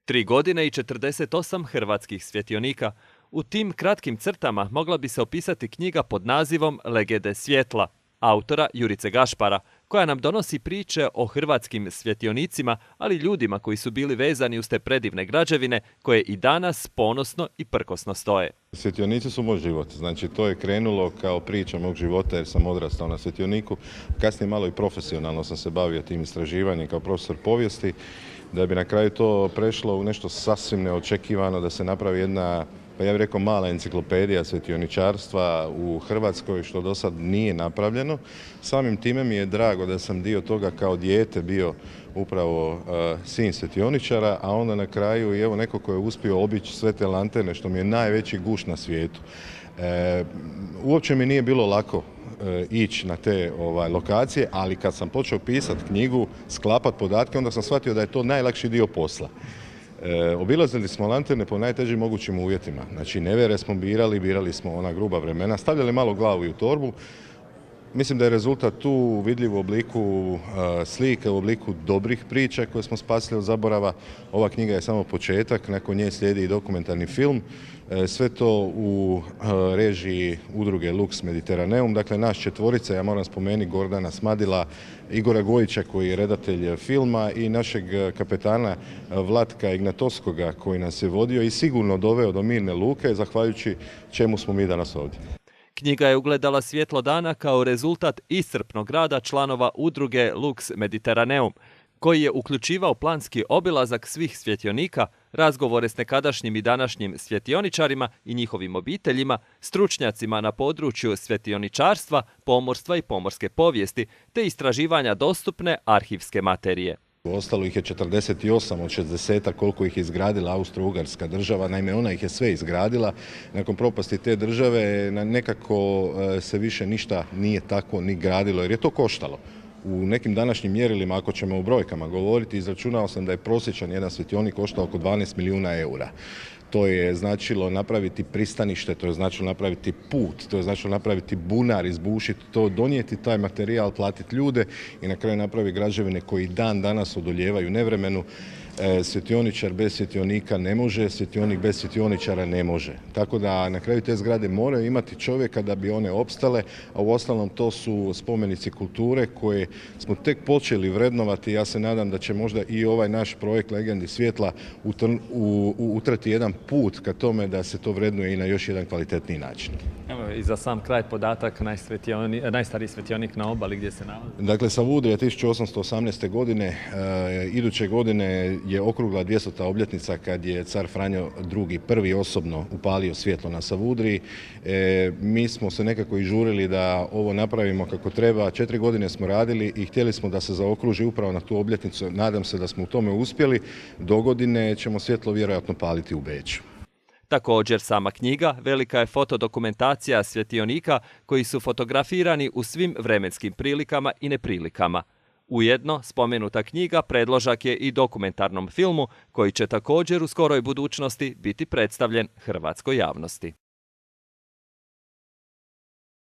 3 godine i 48 hrvatskih svjetionika. U tim kratkim crtama mogla bi se opisati knjiga pod nazivom Legende svjetla, autora Jurice Gašpara, koja nam donosi priče o hrvatskim svjetionicima, ali ljudima koji su bili vezani uz te predivne građevine koje i danas ponosno i prkosno stoje. Svjetionici su moj život, znači to je krenulo kao priča mog života jer sam odrastao na svjetioniku. Kasnije malo i profesionalno sam se bavio tim istraživanjem kao profesor povijesti, da bi na kraju to prešlo u nešto sasvim neočekivano, da se napravi jedna, pa ja bih rekao, mala enciklopedija svjetioničarstva u Hrvatskoj, što do sad nije napravljeno. Samim time mi je drago da sam dio toga kao dijete bio upravo sin svjetioničara, a onda na kraju i evo neko ko je uspio obići sve te lanterne, što mi je najveći gušt na svijetu. Uopće mi nije bilo lako ići na te lokacije, ali kad sam počeo pisati knjigu, sklapati podatke, onda sam shvatio da je to najlakši dio posla. Obilazili smo lanterne po najtežim mogućim uvjetima. Znači, nevjere smo birali smo ona gruba vremena, stavljali malo glavu i u torbu. Mislim da je rezultat tu vidljiv u obliku slike, u obliku dobrih priča koje smo spasili od zaborava. Ova knjiga je samo početak, nakon nje slijedi i dokumentarni film. Sve to u režiji udruge Lux Mediterraneum. Dakle, naš četvorica, ja moram spomenuti Gordana Smadila, Igora Gojića koji je redatelj filma i našeg kapetana Vlatka Ignatovskoga koji nas je vodio i sigurno doveo do mirne luke, zahvaljujući čemu smo mi danas ovdje. Knjiga je ugledala svjetlo dana kao rezultat iscrpnog rada članova udruge Lux Mediterraneum, koji je uključivao planski obilazak svih svjetionika, razgovore s nekadašnjim i današnjim svjetioničarima i njihovim obiteljima, stručnjacima na području svjetioničarstva, pomorstva i pomorske povijesti, te istraživanja dostupne arhivske materije. Ostalo ih je 48 od 60 koliko ih je izgradila Austro-Ugarska država, naime ona ih je sve izgradila. Nakon propasti te države nekako se više ništa nije tako ni gradilo jer je to koštalo. U nekim današnjim mjerilima, ako ćemo o brojkama govoriti, izračunao sam da je prosječan jedan svjetionik koštao oko 12 milijuna eura. To je značilo napraviti pristanište, to je značilo napraviti put, to je značilo napraviti bunar, izbušiti to, donijeti taj materijal, platiti ljude i na kraju napraviti građevine koji dan danas odolijevaju nevremenu. Svjetioničar bez svjetionika ne može, svjetionik bez svjetioničara ne može. Tako da na kraju te zgrade moraju imati čovjeka da bi one opstale, a uostalom to su spomenici kulture koje smo tek počeli vrednovati. Ja se nadam da će možda i ovaj naš projekt Legendi svjetla utrati jedan put ka tome da se to vrednuje i na još jedan kvalitetniji način. Evo i za sam kraj podatak, najstariji svjetionik na obali gdje se nalazi. Dakle, Savudrija 1818. godine, iduće godine je okrugla 200. obljetnica kad je car Franjo II. Prvi osobno upalio svjetlo na Savudriji. Mi smo se nekako i žurili da ovo napravimo kako treba. 4 godine smo radili i htjeli smo da se zaokruži upravo na tu obljetnicu. Nadam se da smo u tome uspjeli. Do godine ćemo svjetlo vjerojatno paliti u Beču. Također, sama knjiga velika je fotodokumentacija svjetionika koji su fotografirani u svim vremenskim prilikama i neprilikama. Ujedno, spomenuta knjiga predložak je i dokumentarnom filmu koji će također u skoroj budućnosti biti predstavljen hrvatskoj javnosti.